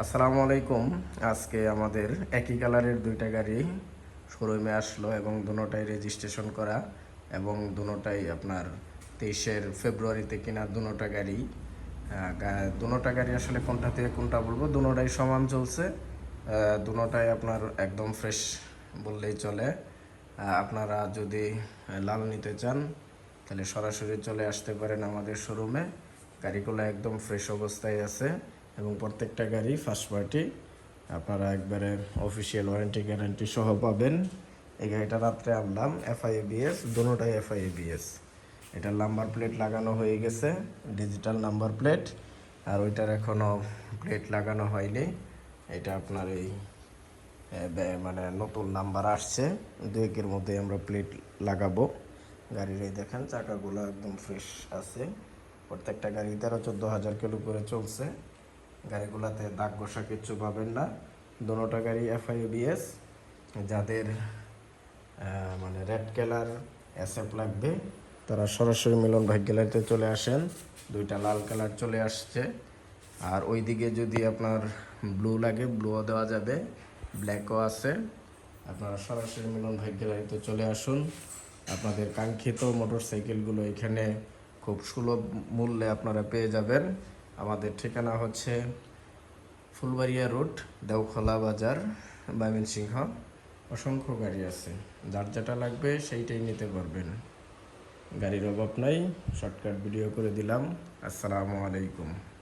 আসসালামু আলাইকুম। আজকে আমাদের একই কালারের দুইটা গাড়ি শোরুমে আসলো এবং দুটোটাই রেজিস্ট্রেশন করা এবং দুটোটাই আপনার 23 ফেব্রুয়ারিতে কেনা দুটোটা গাড়ি। দুটোটা গাড়ি আসলে কোনটা থেকে কোনটা বলবো, দুটোটাই সমান চলছে। দুটোটাই আপনার একদম ফ্রেশ বললেই চলে। আপনারা যদি লাল নিতে চান তাহলে সরাসরি চলে আসতে পারেন আমাদের শোরুমে। গাড়িগুলো একদম ফ্রেশ অবস্থায় আছে এবং প্রত্যেকটা গাড়ি ফার্স্ট পার্টি। আপনারা একবারে অফিসিয়াল ওয়ারেন্টি গ্যারান্টি সহ পাবেন। এই গাড়িটা রাত্রে আনলাম, FIABS, দুটোটাই FIABS। এটার নাম্বার প্লেট লাগানো হয়ে গেছে, ডিজিটাল নাম্বার প্লেট। আর ওইটার এখনও প্লেট লাগানো হয়নি। এটা আপনার এই মানে নতুন নাম্বার আসছে, 2-1 মধ্যে আমরা প্লেট লাগাবো। গাড়ির এই দেখেন চাকাগুলো একদম ফ্রেশ আছে। প্রত্যেকটা গাড়ি 13-14 হাজার কিলো করে চলছে। গাড়িগুলোতে দাগ ঘষা কিচ্ছু পাবেন না। দুটোটা গাড়ি FIABS। যাদের মানে রেড কালার SF লাগবে তারা সরাসরি মিলন ভাই গ্যালারিতে চলে আসেন। দুইটা লাল কালার চলে আসছে। আর ওইদিকে যদি আপনার ব্লু লাগে, ব্লুও দেওয়া যাবে, ব্ল্যাকও আছে। আপনারা সরাসরি মিলন ভাই গ্যালারিতে চলে আসুন। আপনাদের কাঙ্ক্ষিত মোটরসাইকেলগুলো এখানে খুব সুলভ মূল্যে আপনারা পেয়ে যাবেন। আমাদের ঠিকানা হচ্ছে ফুলবাড়িয়া রোড, দেওখোলা বাজার, ময়মনসিংহ। অসংখ্য গাড়ি আছে, যার যেটা লাগবে সেইটাই নিতে পারবেন। গাড়ির অভাব নাই। শর্টকাট ভিডিও করে দিলাম। আসসালামু আলাইকুম।